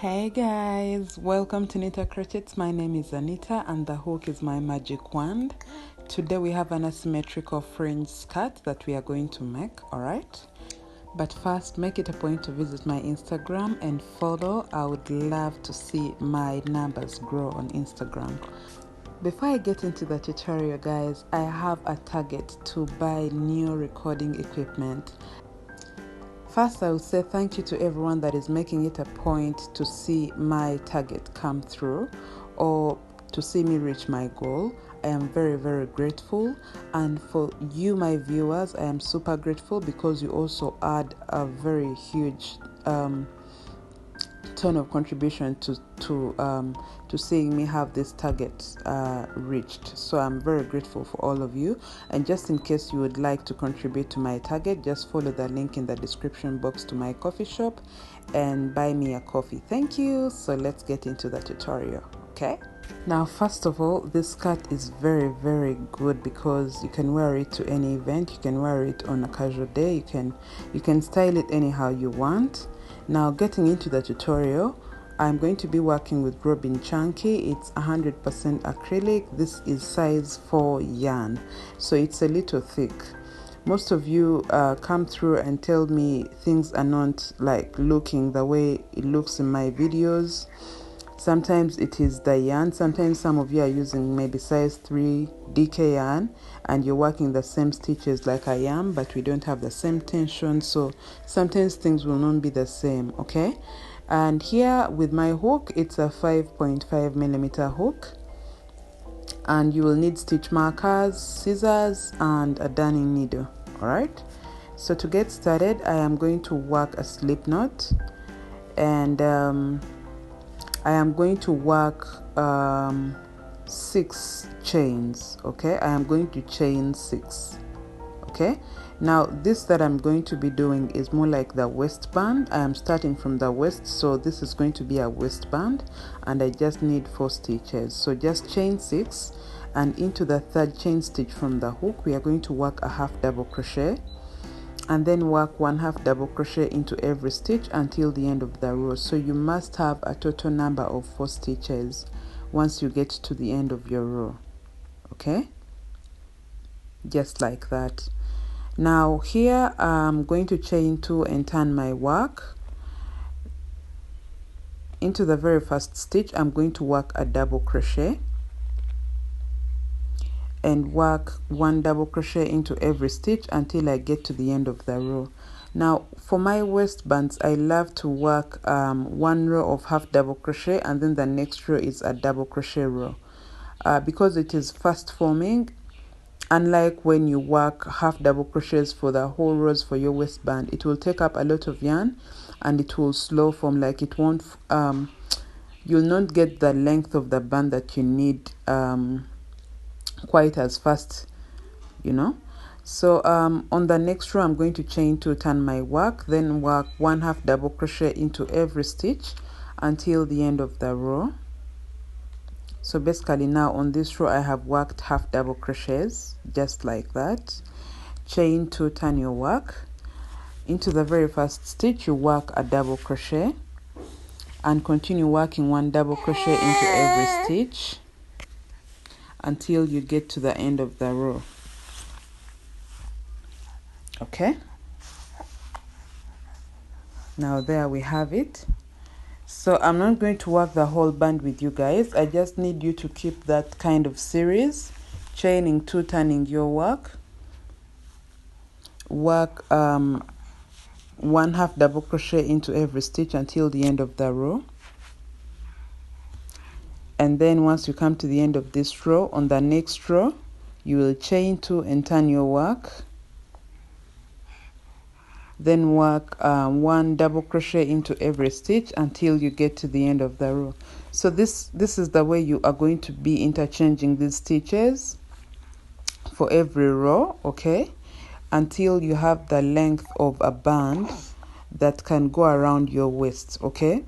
Hey guys, welcome to nitahcrochets. My name is Anita and the hook is my magic wand. Today we have an asymmetrical fringe skirt that we are going to make, alright? But first, make it a point to visit my Instagram and follow. I would love to see my numbers grow on Instagram. Before I get into the tutorial guys, I have a target to buy new recording equipment. First, I will say thank you to everyone that is making it a point to see my target come through or to see me reach my goal. I am very, very grateful. And for you, my viewers, I am super grateful because you also add a very huge ton of contribution to seeing me have this target reached. So I'm very grateful for all of you. And just in case you would like to contribute to my target, just follow the link in the description box to my coffee shop and buy me a coffee. Thank you. So let's get into the tutorial. Okay, now first of all, this skirt is very, very good because you can wear it to any event. You can wear it on a casual day. You can style it anyhow you want. Now getting into the tutorial, I'm going to be working with Robin Chunky. It's 100% acrylic. This is size 4 yarn, so it's a little thick. Most of you come through and tell me things are not like looking the way it looks in my videos. Sometimes it is the yarn. Sometimes some of you are using maybe size 3 DK yarn and you're working the same stitches like I am, but we don't have the same tension, so sometimes things will not be the same. Okay, and here with my hook, it's a 5.5mm hook, and you will need stitch markers, scissors, and a darning needle. All right, so to get started, I am going to work a slip knot, and I am going to work 6 chains. Okay, I am going to chain 6. Okay, now this that I'm going to be doing is more like the waistband. I am starting from the waist, so this is going to be a waistband, and I just need 4 stitches. So just chain 6, and into the 3rd chain stitch from the hook, we are going to work a half double crochet, and then work 1 half double crochet into every stitch until the end of the row. So you must have a total number of 4 stitches once you get to the end of your row. Okay, just like that. Now here I'm going to chain 2 and turn my work. Into the very first stitch, I'm going to work a double crochet and work 1 double crochet into every stitch until I get to the end of the row. Now for my waistbands, I love to work 1 row of half double crochet, and then the next row is a double crochet row because it is fast forming. Unlike when you work half double crochets for the whole rows for your waistband, it will take up a lot of yarn and it will slow form. Like it won't you'll not get the length of the band that you need quite as fast, you know. So on the next row, I'm going to chain 2, turn my work, then work 1 half double crochet into every stitch until the end of the row. So basically now on this row, I have worked half double crochets just like that. Chain 2, turn your work. Into the very first stitch, you work a double crochet and continue working 1 double crochet into every stitch until you get to the end of the row. Okay, now there we have it. So I'm not going to work the whole band with you guys. I just need you to keep that kind of series, chaining 2, turning your work, 1 half double crochet into every stitch until the end of the row. And then once you come to the end of this row, on the next row, you will chain 2 and turn your work. Then work 1 double crochet into every stitch until you get to the end of the row. So this is the way you are going to be interchanging these stitches for every row, okay, until you have the length of a band that can go around your waist. Okay,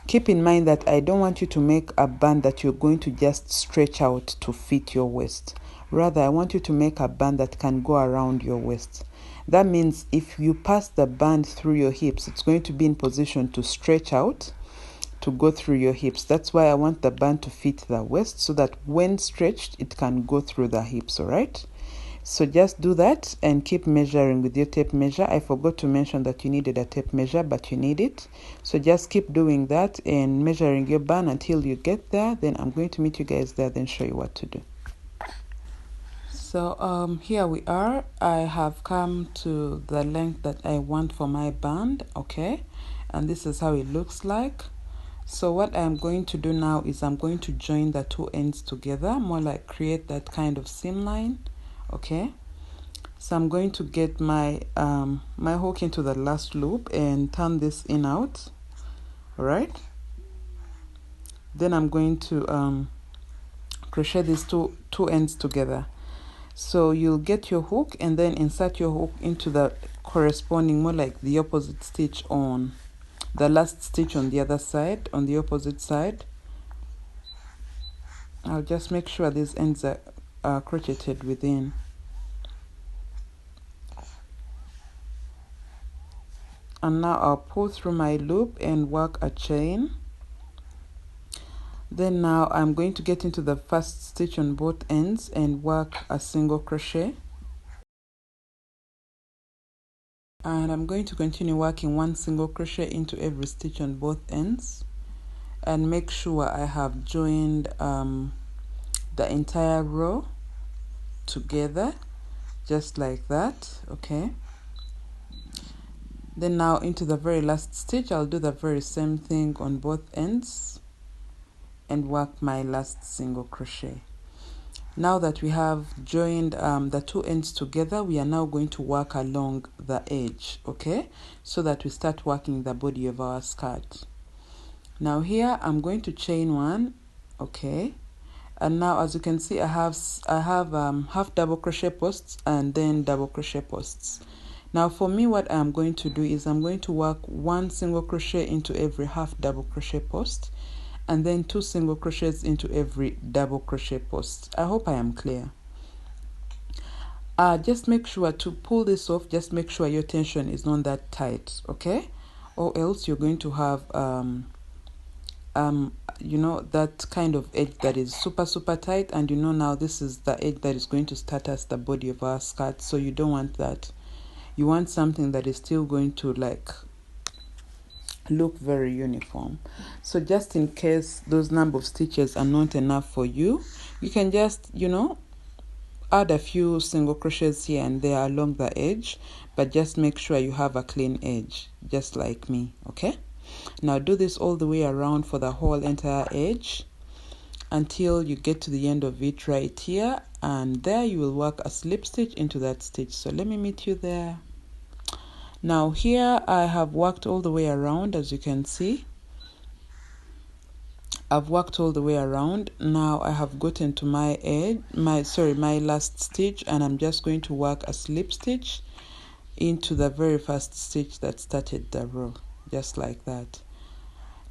keep in mind that I don't want you to make a band that you're going to just stretch out to fit your waist. Rather, I want you to make a band that can go around your waist. That means if you pass the band through your hips, it's going to be in position to stretch out to go through your hips. That's why I want the band to fit the waist, so that when stretched it can go through the hips. All right, so just do that and keep measuring with your tape measure. I forgot to mention that you needed a tape measure, but you need it. So just keep doing that and measuring your band until you get there. Then I'm going to meet you guys there, then show you what to do. So here we are. I have come to the length that I want for my band, okay, and this is how it looks like. So what I'm going to do now is I'm going to join the two ends together, more like create that kind of seam line, okay. So I'm going to get my my hook into the last loop and turn this in out. All right, then I'm going to crochet these two ends together. So you'll get your hook and then insert your hook into the corresponding, more like the opposite stitch on the last stitch on the other side, on the opposite side. I'll just make sure these ends are crocheted within. And now I'll pull through my loop and work a chain. Then now I'm going to get into the first stitch on both ends and work a single crochet. And I'm going to continue working one single crochet into every stitch on both ends, and make sure I have joined the entire row together, just like that, okay. Then now into the very last stitch I'll do the very same thing on both ends and work my last single crochet. Now that we have joined the two ends together, we are now going to work along the edge, okay, so that we start working the body of our skirt. Now here I'm going to chain one, okay, and now as you can see I have half double crochet posts and then double crochet posts. Now for me, what I'm going to do is I'm going to work one single crochet into every half double crochet post, and then 2 single crochets into every double crochet post. I hope I am clear. Just make sure to pull this off, just make sure your tension is not that tight, okay, or else you're going to have you know, that kind of edge that is super tight, and you know now this is the edge that is going to start as the body of our skirt, so you don't want that. You want something that is still going to like look very uniform. So just in case those number of stitches are not enough for you, you can just, you know, add a few single crochets here and there along the edge, but just make sure you have a clean edge, just like me, okay. Now do this all the way around for the whole entire edge until you get to the end of it right here, and there you will work a slip stitch into that stitch. So let me meet you there. Now here I have worked all the way around, as you can see. I've worked all the way around. Now I have gotten to my edge, my last stitch, and I'm just going to work a slip stitch into the very first stitch that started the row, just like that.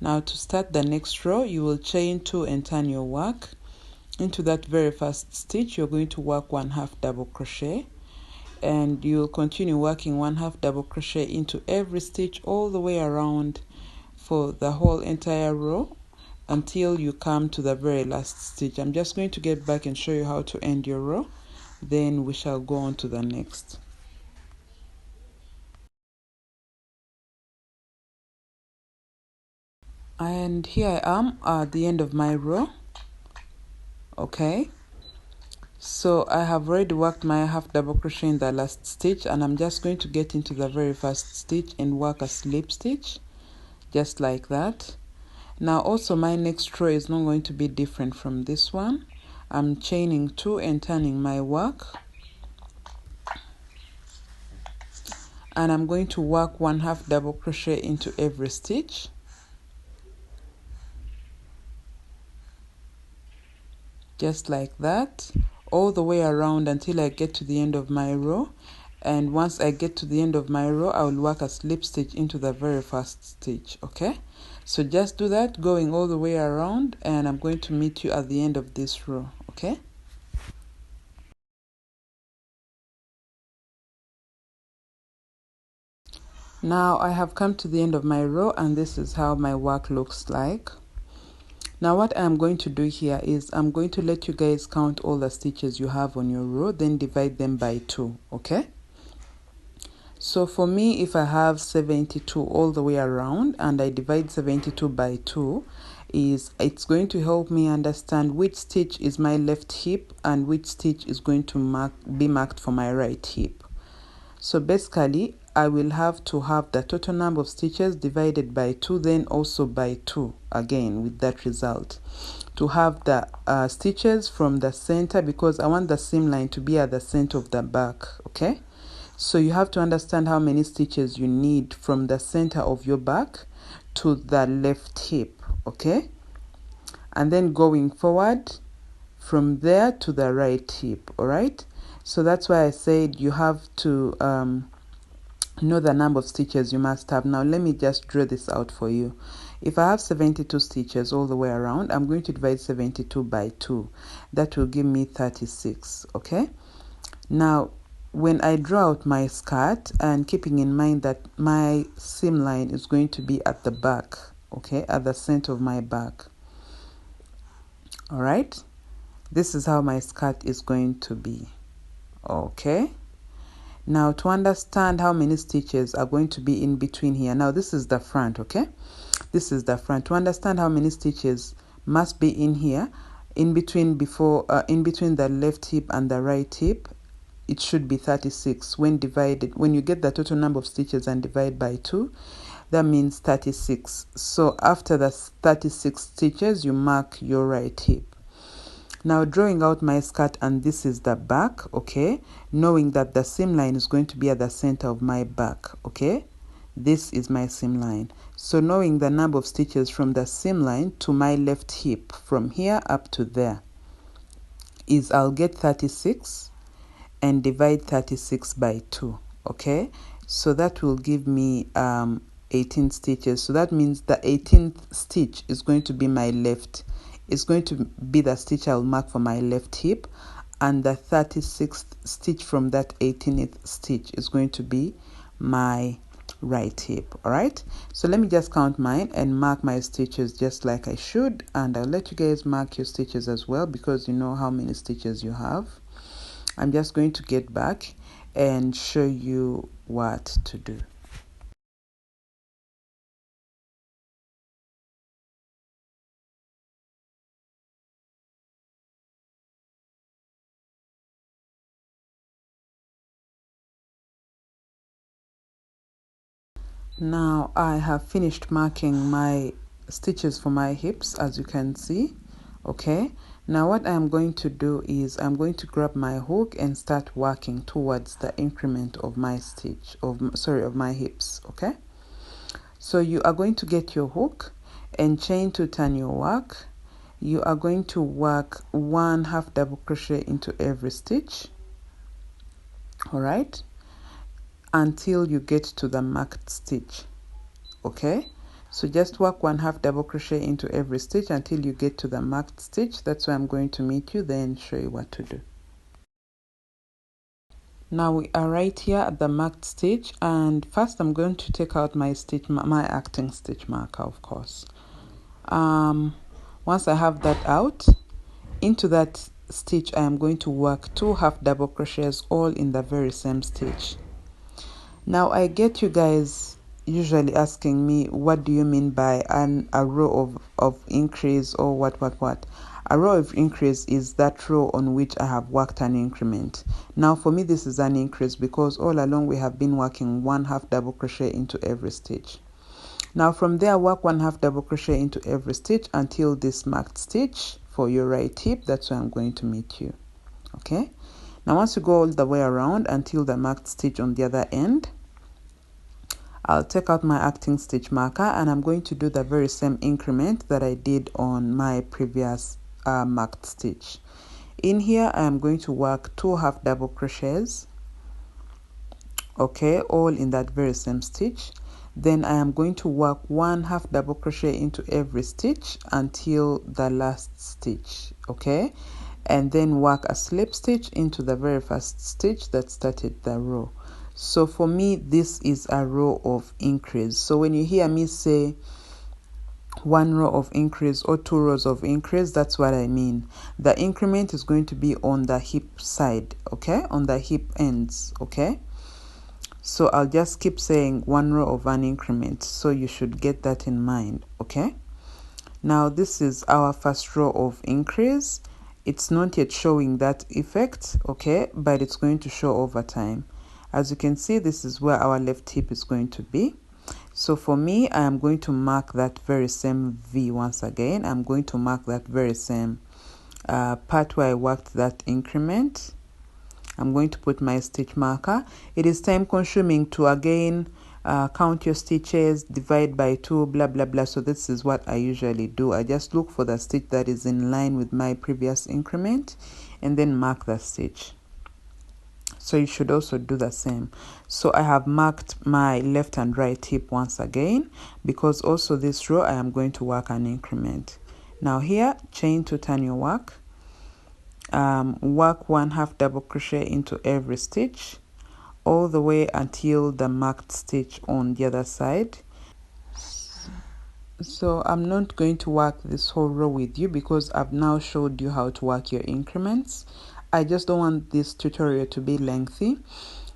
Now to start the next row, you will chain 2 and turn your work. Into that very first stitch, you're going to work 1/2 double crochet, and you'll continue working 1/2 double crochet into every stitch all the way around for the whole entire row until you come to the very last stitch. I'm just going to get back and show you how to end your row, then we shall go on to the next. And here I am at the end of my row, okay. So I have already worked my 1/2 double crochet in the last stitch, and I'm just going to get into the very first stitch and work a slip stitch, just like that. Now also my next row is not going to be different from this one. I'm chaining 2 and turning my work, and I'm going to work 1/2 double crochet into every stitch, just like that, all the way around until I get to the end of my row. And once I get to the end of my row, I will work a slip stitch into the very first stitch, okay. So just do that, going all the way around, and I'm going to meet you at the end of this row, okay. Now I have come to the end of my row, and this is how my work looks like. Now what I'm going to do here is I'm going to let you guys count all the stitches you have on your row, then divide them by 2, okay? So for me, if I have 72 all the way around and I divide 72 by 2, it's going to help me understand which stitch is my left hip and which stitch is going to be marked for my right hip. So basically, I will have to have the total number of stitches divided by 2, then also by 2 again with that result. To have the stitches from the center, because I want the seam line to be at the center of the back, okay? So you have to understand how many stitches you need from the center of your back to the left hip, okay? And then going forward from there to the right hip, all right? So that's why I said you have to know the number of stitches you must have. Now let me just draw this out for you. If I have 72 stitches all the way around, I'm going to divide 72 by 2. That will give me 36, okay? Now when I draw out my skirt, and keeping in mind that my seam line is going to be at the back, okay, at the center of my back, all right, this is how my skirt is going to be, okay? Now to understand how many stitches are going to be in between here, now this is the front, okay, this is the front. To understand how many stitches must be in here in between in between the left hip and the right hip, it should be 36. When you get the total number of stitches and divide by 2, that means 36. So after the 36 stitches, you mark your right hip. Now drawing out my skirt, and this is the back, okay, knowing that the seam line is going to be at the center of my back, okay, this is my seam line. So knowing the number of stitches from the seam line to my left hip from here up to there is, I'll get 36 and divide 36 by 2, okay? So that will give me 18 stitches. So that means the 18th stitch is going to be my left. It's going to be the stitch I'll mark for my left hip, and the 36th stitch from that 18th stitch is going to be my right hip, all right? So let me just count mine and mark my stitches just like I should, and I'll let you guys mark your stitches as well, because you know how many stitches you have. I'm just going to get back and show you what to do. Now I have finished marking my stitches for my hips, as you can see, okay? Now what I'm going to do is I'm going to grab my hook and start working towards the increment of my of my hips, okay? So you are going to get your hook and chain to turn your work. You are going to work 1 half double crochet into every stitch, all right, until you get to the marked stitch, okay? So just work 1 half double crochet into every stitch until you get to the marked stitch. That's where I'm going to meet you, then show you what to do. Now we are right here at the marked stitch, and first I'm going to take out my acting stitch marker, of course. Once I have that out, into that stitch I am going to work 2 half double crochets all in the very same stitch. Now I get you guys usually asking me, what do you mean by a row of increase, or what? A row of increase is that row on which I have worked an increment. Now for me this is an increase because all along we have been working 1 half double crochet into every stitch. Now from there, work 1 half double crochet into every stitch until this marked stitch for your right hip. That's where I'm going to meet you, okay? Now once you go all the way around until the marked stitch on the other end, I'll take out my acting stitch marker and I'm going to do the very same increment that I did on my previous marked stitch. In here I am going to work 2 half double crochets, okay, all in that very same stitch. Then I am going to work 1 half double crochet into every stitch until the last stitch, okay, and then work a slip stitch into the very first stitch that started the row. So for me, this is a row of increase. So when you hear me say 1 row of increase or 2 rows of increase, that's what I mean. The increment is going to be on the hip side, okay, on the hip ends, okay. So I'll just keep saying 1 row of an increment, so you should get that in mind, okay. Now this is our first row of increase. It's not yet showing that effect, okay, but it's going to show over time. As you can see, this is where our left hip is going to be. So for me, I am going to mark that very same V once again. I'm going to mark that very same part where I worked that increment. I'm going to put my stitch marker. It is time consuming to again count your stitches, divide by 2, blah blah blah. So this is what I usually do. I just look for the stitch that is in line with my previous increment and then mark the stitch. So you should also do the same. So I have marked my left and right hip once again, because also this row I am going to work an increment. Now here, chain 2 turn your work. Work 1/2 double crochet into every stitch all the way until the marked stitch on the other side. So I'm not going to work this whole row with you because I've now showed you how to work your increments. I just don't want this tutorial to be lengthy.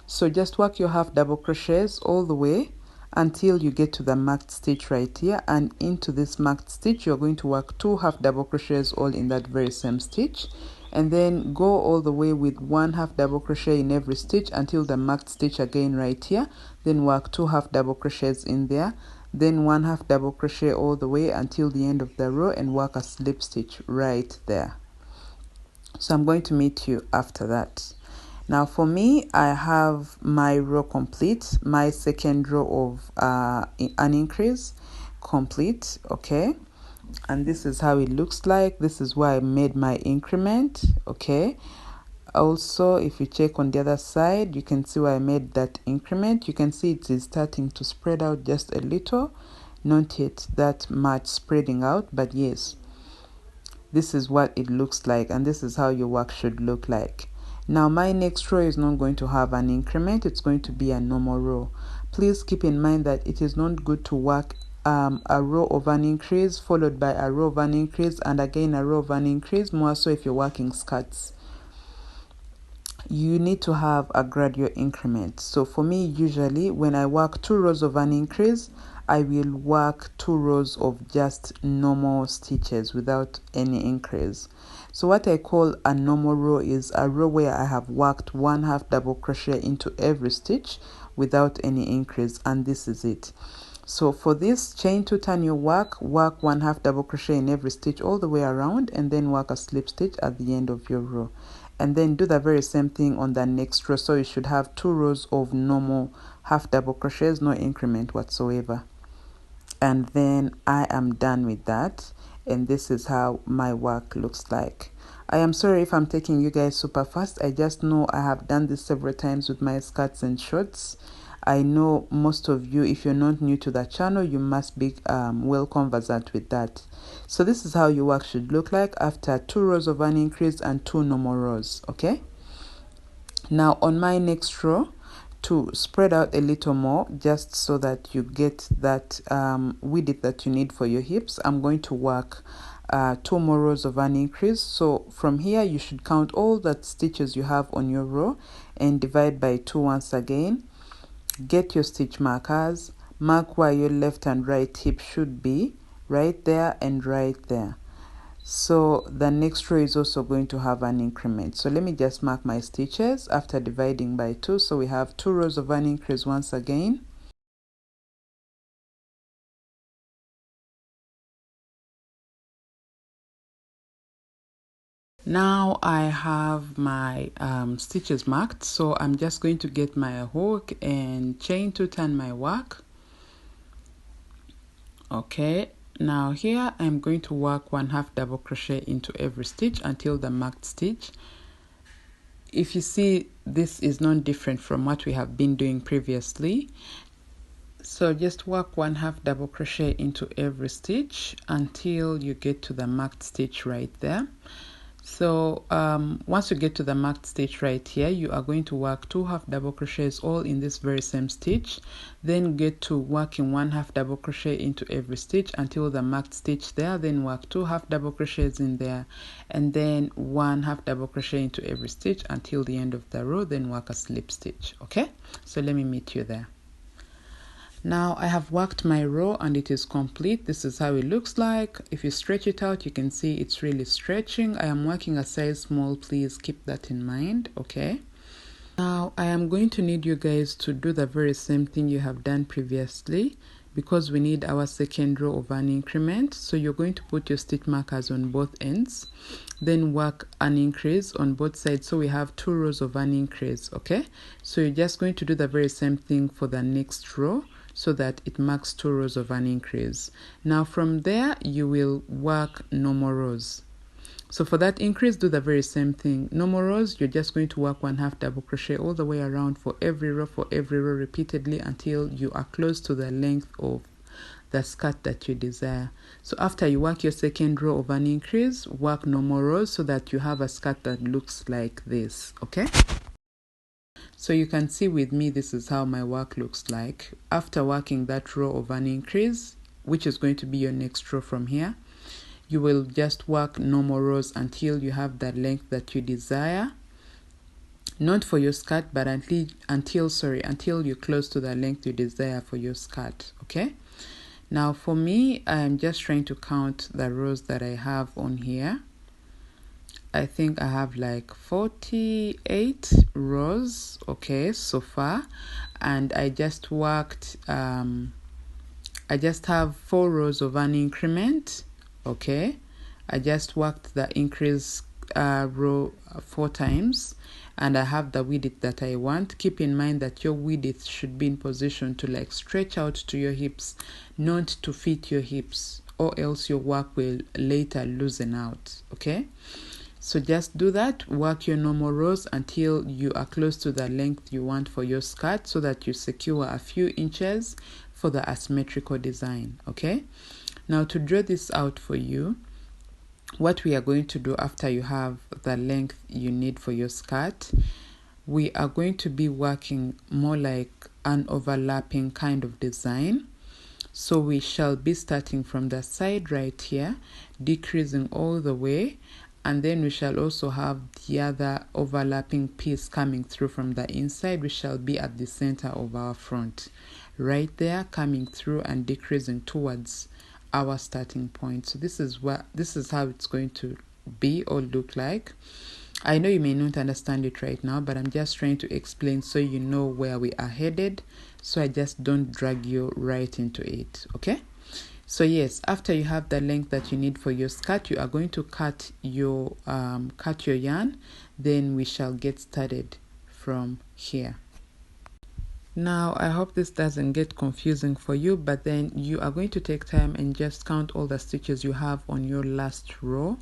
So just work your 1/2 double crochets all the way until you get to the marked stitch right here, and into this marked stitch you're going to work 2 1/2 double crochets all in that very same stitch, and then go all the way with 1 1/2 double crochet in every stitch until the marked stitch again right here. Then work 2 1/2 double crochets in there, then 1 1/2 double crochet all the way until the end of the row and work a slip stitch right there. So I'm going to meet you after that. Now for me, I have my row complete, my second row of an increase complete, okay, and this is how it looks like. This is where I made my increment, okay. Also, if you check on the other side, you can see where I made that increment. You can see it is starting to spread out just a little, not yet that much spreading out, but yes, this is what it looks like, and this is how your work should look like. Now my next row is not going to have an increment, it's going to be a normal row. Please keep in mind that it is not good to work a row of an increase followed by a row of an increase and again a row of an increase, more so if you're working skirts. You need to have a gradual increment. So for me, usually when I work 2 rows of an increase, I will work 2 rows of just normal stitches without any increase. So what I call a normal row is a row where I have worked 1 1/2 double crochet into every stitch without any increase, and this is it. So for this, chain 2 turn your work, work 1 1/2 double crochet in every stitch all the way around, and then work a slip stitch at the end of your row. And then do the very same thing on the next row. So you should have 2 rows of normal 1/2 double crochets, no increment whatsoever. And then I am done with that, and this is how my work looks like. I am sorry if I'm taking you guys super fast. I just know I have done this several times with my skirts and shorts. I know most of you, if you're not new to the channel, you must be well conversant with that. So this is how your work should look like after 2 rows of an increase and 2 normal rows, okay. Now on my next row, to spread out a little more just so that you get that width that you need for your hips, I'm going to work 2 more rows of an increase. So from here you should count all the stitches you have on your row and divide by 2 once again. Get your stitch markers, mark where your left and right hip should be, right there and right there. So the next row is also going to have an increment. So let me just mark my stitches after dividing by 2. So we have 2 rows of an increase once again. Now I have my stitches marked, so I'm just going to get my hook and chain 2 turn my work. Okay, now here I'm going to work 1 1/2 double crochet into every stitch until the marked stitch. If you see, this is not different from what we have been doing previously. So just work 1 1/2 double crochet into every stitch until you get to the marked stitch right there. So once you get to the marked stitch right here, you are going to work 2 half double crochets all in this very same stitch, then get to working 1 half double crochet into every stitch until the marked stitch there, then work 2 half double crochets in there, and then 1 half double crochet into every stitch until the end of the row, then work a slip stitch. Okay, so let me meet you there. Now I have worked my row and it is complete. This is how it looks like. If you stretch it out, you can see it's really stretching. I am working a size small, please keep that in mind. Okay, now I am going to need you guys to do the very same thing you have done previously, because we need our second row of an increment. So you're going to put your stitch markers on both ends, then work an increase on both sides, so we have 2 rows of an increase. Okay, so you're just going to do the very same thing for the next row, so that it marks 2 rows of an increase. Now from there you will work normal rows. So for that increase, do the very same thing. Normal rows, you're just going to work 1 half double crochet all the way around for every row repeatedly until you are close to the length of the skirt that you desire. So after you work your second row of an increase, work normal rows so that you have a skirt that looks like this. Okay, so you can see with me, this is how my work looks like. After working that row of an increase, which is going to be your next row from here, you will just work normal rows until you have the length that you desire. Not for your skirt, but until you're close to the length you desire for your skirt. Okay, now for me, I'm just trying to count the rows that I have on here. I think I have like 48 rows, okay, so far, and I just worked I just have 4 rows of an increment. Okay, I just worked the increase row 4 times, and I have the width that I want. Keep in mind that your width should be in position to like stretch out to your hips, not to fit your hips, or else your work will later loosen out. Okay, so just do that, work your normal rows until you are close to the length you want for your skirt, so that you secure a few inches for the asymmetrical design. Okay, now to draw this out for you, what we are going to do after you have the length you need for your skirt, we are going to be working more like an overlapping kind of design. So we shall be starting from the side right here, decreasing all the way, and then we shall also have the other overlapping piece coming through from the inside. We shall be at the center of our front right there, coming through and decreasing towards our starting point. So this is how it's going to be or look like. I know you may not understand it right now, but I'm just trying to explain so you know where we are headed, so I just don't drag you right into it. Okay, so yes, after you have the length that you need for your skirt, you are going to cut your yarn. Then we shall get started from here. Now I hope this doesn't get confusing for you, but then you are going to take time and just count all the stitches you have on your last row.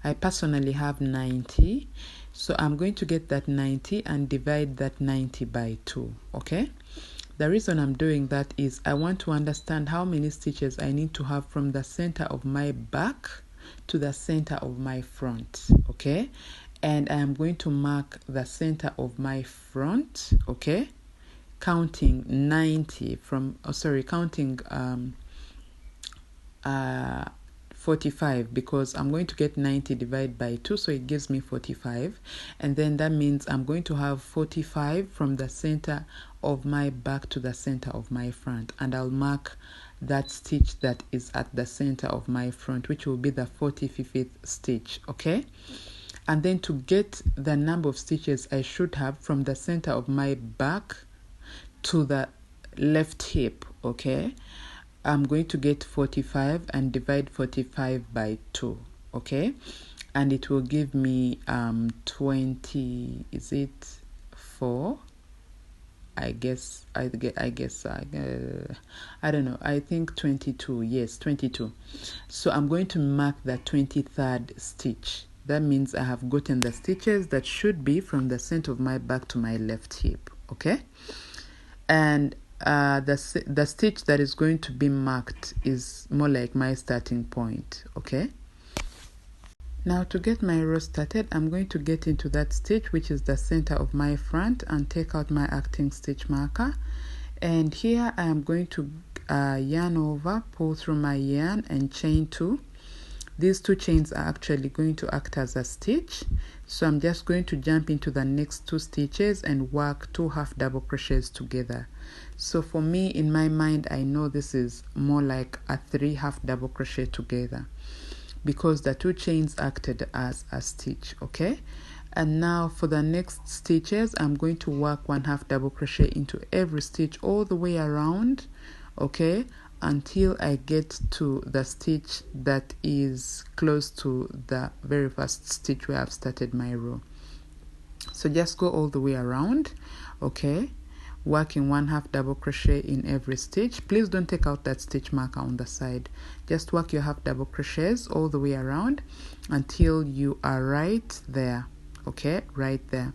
I personally have 90, so I'm going to get that 90 and divide that 90 by 2. Okay, the reason I'm doing that is I want to understand how many stitches I need to have from the center of my back to the center of my front. Okay, and I am going to mark the center of my front. Okay, counting 90 from counting 45, because I'm going to get 90 divided by 2, so it gives me 45, and then that means I'm going to have 45 from the center of my back to the center of my front, and I'll mark that stitch that is at the center of my front, which will be the 45th stitch. Okay, and then to get the number of stitches I should have from the center of my back to the left hip, okay, I'm going to get 45 and divide 45 by 2. Okay, and it will give me 20, is it 4? I guess I don't know, I think 22. Yes, 22. So I'm going to mark the 23rd stitch. That means I have gotten the stitches that should be from the center of my back to my left hip. Okay, and the stitch that is going to be marked is more like my starting point. Okay, Now to get my row started, I'm going to get into that stitch which is the center of my front and take out my acting stitch marker, and here I am going to yarn over, pull through my yarn and chain 2. These 2 chains are actually going to act as a stitch, so I'm just going to jump into the next 2 stitches and work 2 half double crochets together. So for me, in my mind, I know this is more like a 3 half double crochet together because the 2 chains acted as a stitch. Okay, and now for the next stitches, I'm going to work 1 half double crochet into every stitch all the way around, okay, until I get to the stitch that is close to the very first stitch where I've started my row. So just go all the way around, okay, working 1 half double crochet in every stitch. Please don't take out that stitch marker on the side. Just work your half double crochets all the way around until you are right there, okay, right there.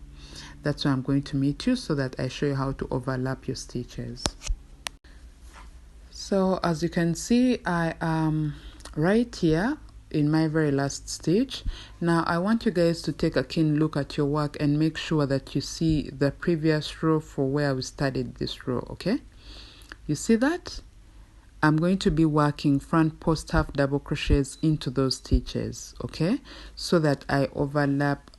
That's where I'm going to meet you so that I show you how to overlap your stitches. So as you can see, I am right here in my very last stitch. Now I want you guys to take a keen look at your work and make sure that you see the previous row for where we started this row, okay? You see that? I'm going to be working front post half double crochets into those stitches, okay? So that I overlap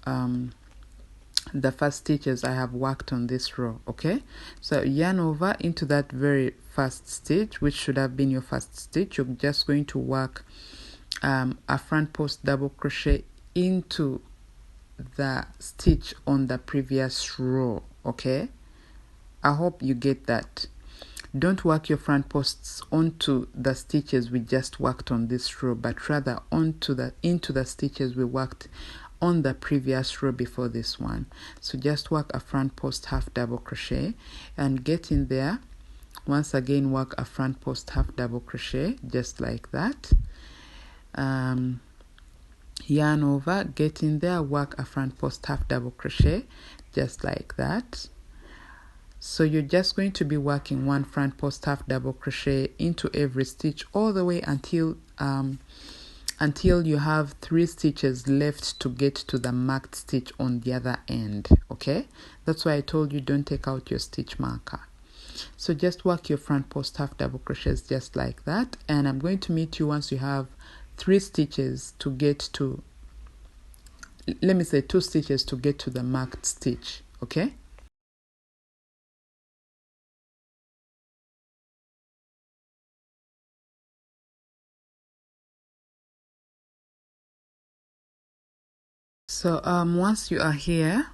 the first stitches I have worked on this row, okay? So yarn over into that very first stitch, which should have been your first stitch. You're just going to work a front post double crochet into the stitch on the previous row, okay? I hope you get that. Don't work your front posts onto the stitches we just worked on this row, but rather into the stitches we worked on the previous row before this one. So just work a front post half double crochet and get in there. Once again, work a front post half double crochet just like that. Yarn over, get in there, work a front post half double crochet just like that. So you're just going to be working 1 front post half double crochet into every stitch all the way until you have 3 stitches left to get to the marked stitch on the other end, okay? That's why I told you don't take out your stitch marker. So just work your front post half double crochets just like that, and I'm going to meet you once you have 3 stitches to get to, let me say 2 stitches to get to the marked stitch, okay? So once you are here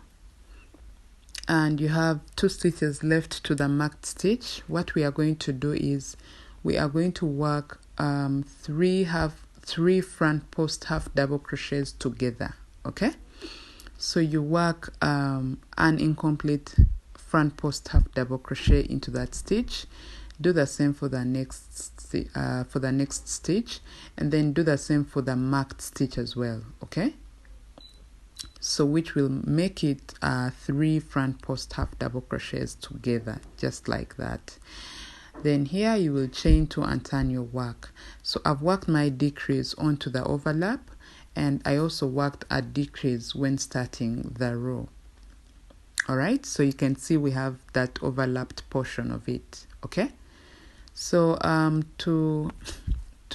and you have 2 stitches left to the marked stitch, what we are going to do is we are going to work 3 front post half double crochets together, okay? So you work an incomplete front post half double crochet into that stitch. Do the same for the next stitch, and then do the same for the marked stitch as well, okay? So which will make it 3 front post half double crochets together just like that. Then here you will chain 2 and turn your work. So I've worked my decrease onto the overlap, and I also worked a decrease when starting the row. All right, so you can see we have that overlapped portion of it, okay? So to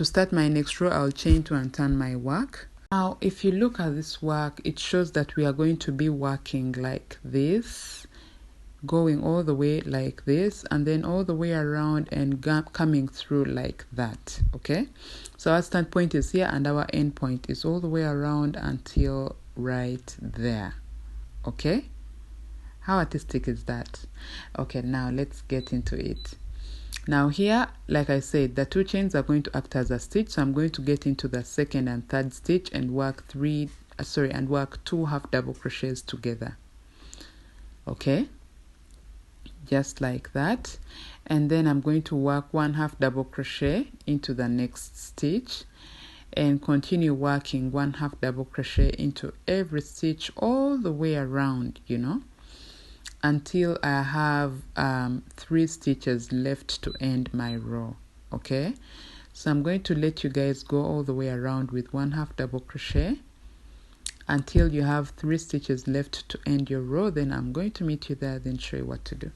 start my next row, I'll chain 2 and turn my work. Now, if you look at this work, it shows that we are going to be working like this, going all the way like this, and then all the way around and coming through like that, okay? So our start point is here and our end point is all the way around until right there, okay? How artistic is that? Okay, now let's get into it. Now here, like I said, the 2 chains are going to act as a stitch, so I'm going to get into the 2nd and 3rd stitch and work 2 half double crochets together, okay, just like that. And then I'm going to work 1 half double crochet into the next stitch and continue working 1 half double crochet into every stitch all the way around, you know, until I have 3 stitches left to end my row, okay? So I'm going to let you guys go all the way around with 1 half double crochet until you have 3 stitches left to end your row. Then I'm going to meet you there, then show you what to do.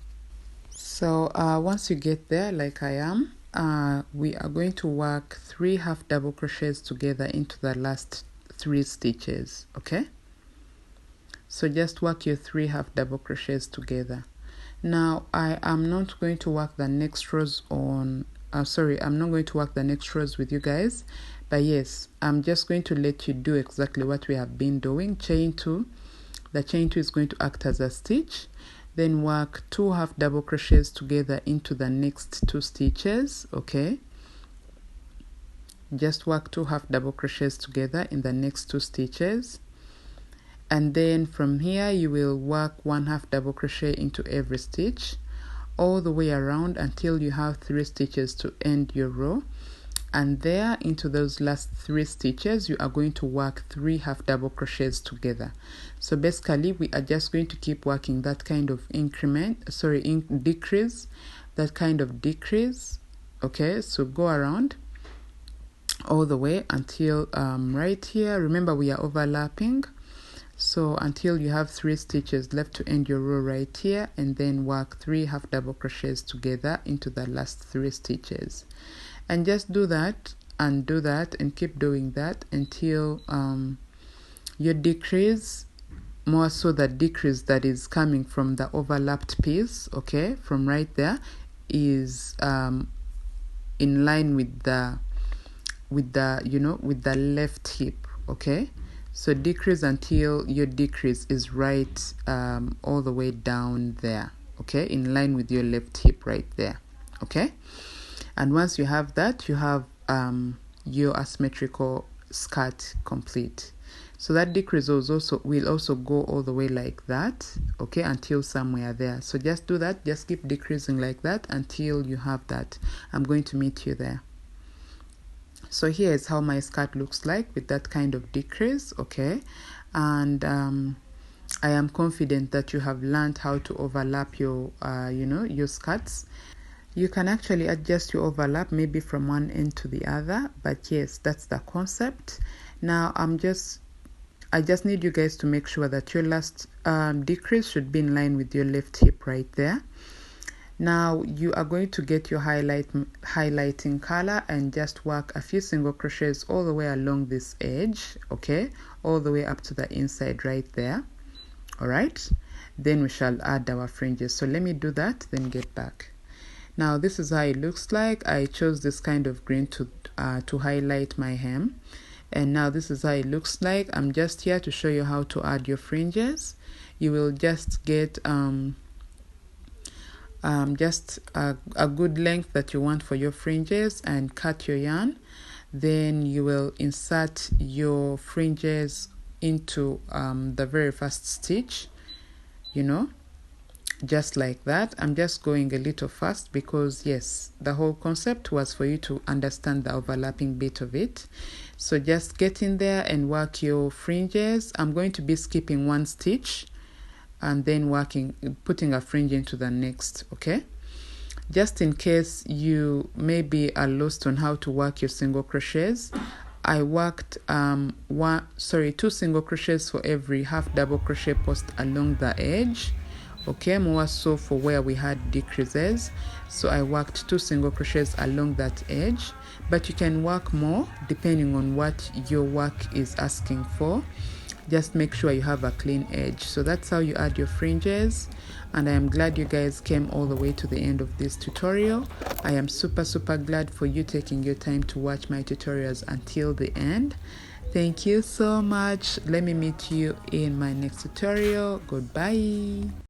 So once you get there, like I am, we are going to work 3 half double crochets together into the last 3 stitches. Okay, so just work your 3 half double crochets together. Now I am not going to work the next rows on I'm not going to work the next rows with you guys, but yes, I'm just going to let you do exactly what we have been doing. Chain 2, the chain 2 is going to act as a stitch, then work 2 half double crochets together into the next 2 stitches. Okay, just work 2 half double crochets together in the next 2 stitches, and then from here you will work 1 half double crochet into every stitch all the way around until you have 3 stitches to end your row. And there, into those last 3 stitches, you are going to work 3 half double crochets together. So basically we are just going to keep working that kind of decrease, that kind of decrease. Okay, so go around all the way until right here. Remember, we are overlapping, so until you have 3 stitches left to end your row right here, and then work 3 half double crochets together into the last 3 stitches, and just do that and do that and keep doing that until your decrease, more so the decrease that is coming from the overlapped piece, okay, from right there, is in line with the left hip. Okay, so decrease until your decrease is right all the way down there, okay, in line with your left hip right there. Okay, and once you have that, you have your asymmetrical skirt complete. So that decrease will also go all the way like that, okay, until somewhere there. So just do that, just keep decreasing like that until you have that. I'm going to meet you there. So here is how my skirt looks like with that kind of decrease. Okay, and I am confident that you have learned how to overlap your your skirts. You can actually adjust your overlap maybe from one end to the other, but yes, that's the concept. Now I just need you guys to make sure that your last decrease should be in line with your left hip right there. Now you are going to get your highlighting color and just work a few single crochets all the way along this edge, okay, all the way up to the inside right there. All right, then we shall add our fringes. So let me do that, then get back. Now this is how it looks like. I chose this kind of green to highlight my hem, and now this is how it looks like. I'm just here to show you how to add your fringes. You will just get just a good length that you want for your fringes and cut your yarn. Then you will insert your fringes into the very first stitch, just like that. I'm just going a little fast because yes, the whole concept was for you to understand the overlapping bit of it. So just get in there and work your fringes. I'm going to be skipping 1 stitch and then putting a fringe into the next. Okay, just in case you maybe are lost on how to work your single crochets, I worked 2 single crochets for every half double crochet post along the edge, okay, more so for where we had decreases. So I worked 2 single crochets along that edge, but you can work more depending on what your work is asking for. Just make sure you have a clean edge. So that's how you add your fringes, and I am glad you guys came all the way to the end of this tutorial. I am super glad for you taking your time to watch my tutorials until the end. Thank you so much. Let me meet you in my next tutorial. Goodbye.